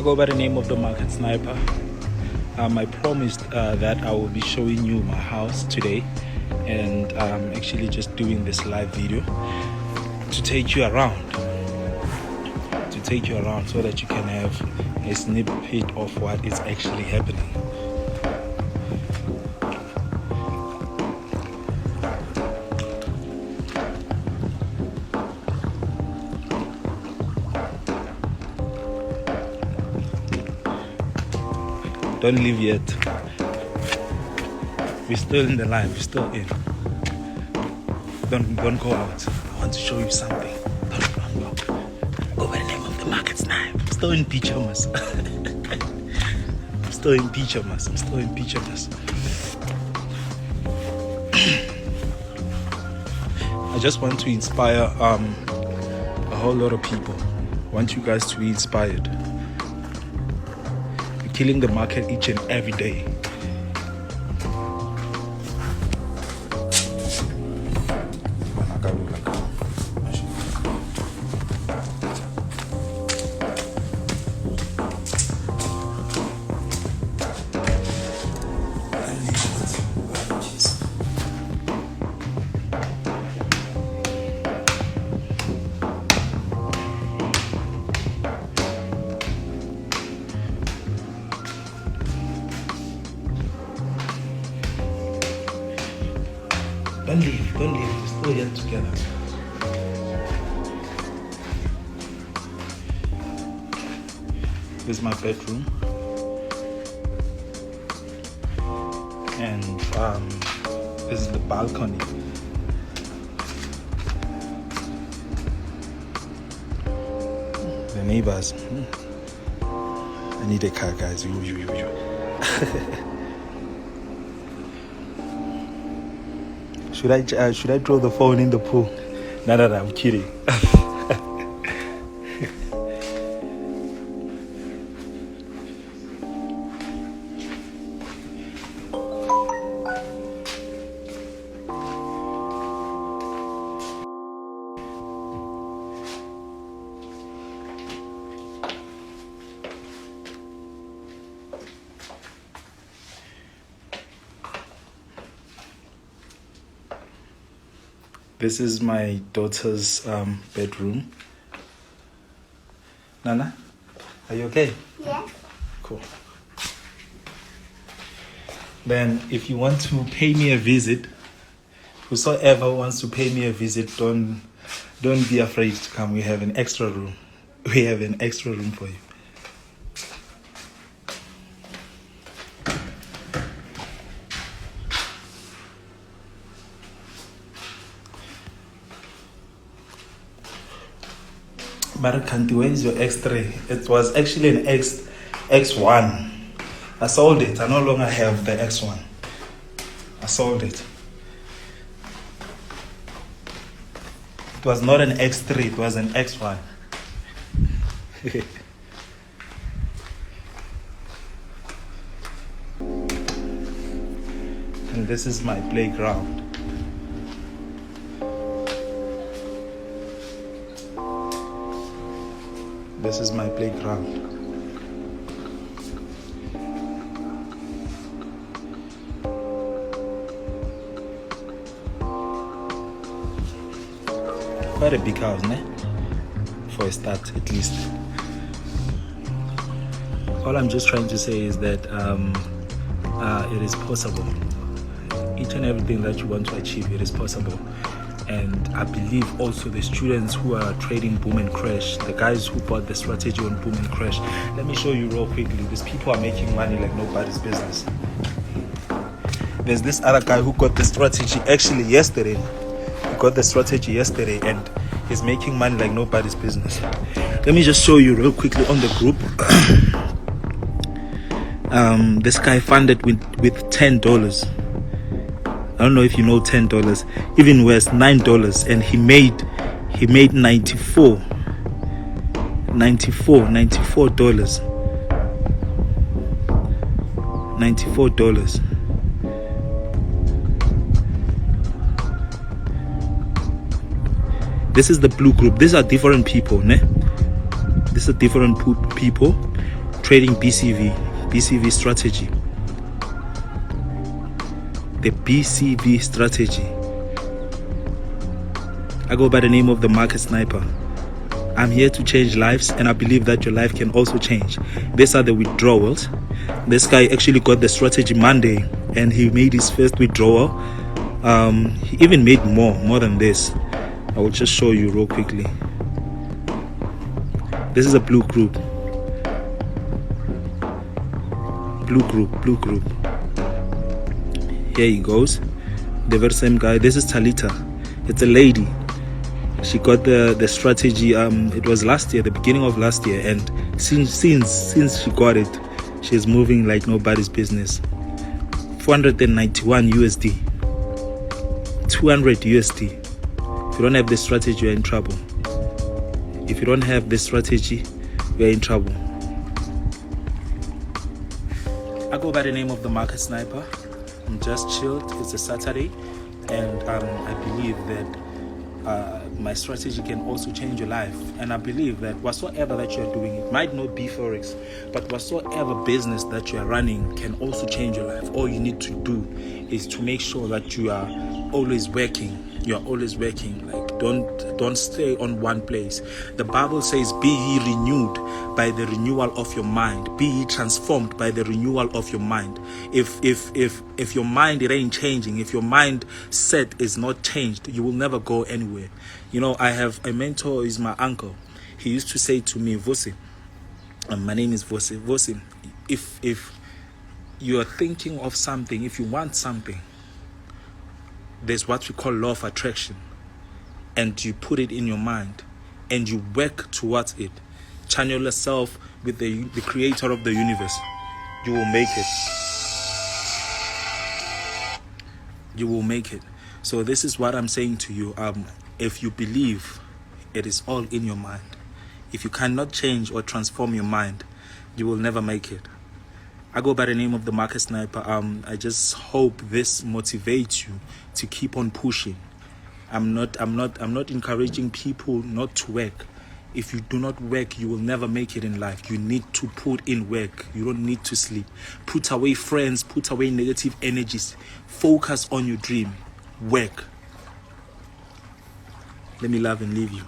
go by the name of the Market Sniper. I promised that I will be showing you my house today, and I'm actually just doing this live video to take you around, so that you can have a snippet of what is actually happening. Don't leave yet. We're still in the line. We're still in. Don't go out. I want to show you something. Don't go. Go by the name of the Market Snipe. I'm still in pyjamas. I'm still in pyjamas. I just want to inspire a whole lot of people. I want you guys to be inspired. Killing the market each and every day. Don't leave, we're still here together. This is my bedroom. And this is the balcony. The neighbors. I need a car, guys. Should I throw the phone in the pool? No, I'm kidding. This is my daughter's bedroom. Nana, are you okay? Yeah. Cool. Then if you want to pay me a visit, whosoever wants to pay me a visit, don't be afraid to come. We have an extra room. We have an extra room for you. Marakanti, where is your X3? It was actually an X1. I sold it. I no longer have the X1. I sold it. It was not an X3, it was an X1. And this is my playground. This is my playground. Quite a big house, ne? For a start, at least. All I'm just trying to say is that it is possible. Each and everything that you want to achieve, it is possible. And I believe also the students who are trading boom and crash, the guys who bought the strategy on boom and crash. Let me show you real quickly. These people are making money like nobody's business. There's this other guy who got the strategy actually yesterday. He got the strategy yesterday and he's making money like nobody's business. Let me just show you real quickly on the group. This guy funded with $10. I don't know if you know $10, even worse, $9, and he made $94. This is the blue group. These are different people, ne? These are different people. trading BCV strategy. The BCV strategy. I go by the name of the Market Sniper. I'm here to change lives, and I believe that your life can also change. These are the withdrawals. This guy actually got the strategy Monday, and he made his first withdrawal. He even made more than this. I will just show you real quickly. This is a blue group. Blue group. Here he goes. The very same guy. This is Talita. It's a lady. She got the strategy. It was last year, the beginning of last year, and since she got it, she's moving like nobody's business. 491 USD, 200 USD. If you don't have this strategy, you're in trouble. If you don't have this strategy, you're in trouble. I go by the name of the Market Sniper. I'm just chilled. It's a Saturday, and I believe that my strategy can also change your life. And I believe that whatsoever that you're doing, it might not be Forex, but whatsoever business that you're running can also change your life. All you need to do is to make sure that you are always working. You are always working. Like don't stay on one place. The Bible says, "Be ye renewed by the renewal of your mind. Be ye transformed by the renewal of your mind." If your mind it ain't changing, if your mind set is not changed, you will never go anywhere. You know, I have a mentor, is my uncle. He used to say to me, "Vosi," my name is Vosi. Vosi, if you are thinking of something, if you want something, there's what we call law of attraction, and you put it in your mind and you work towards it. Channel yourself with the creator of the universe. You will make it. You will make it. So this is what I'm saying to you. If you believe, it is all in your mind. If you cannot change or transform your mind, you will never make it. I go by the name of the Market Sniper. I just hope this motivates you to keep on pushing. I'm not encouraging people not to work. If you do not work, you will never make it in life. You need to put in work. You don't need to sleep. Put away friends, put away negative energies. Focus on your dream. Work. Let me love and leave you.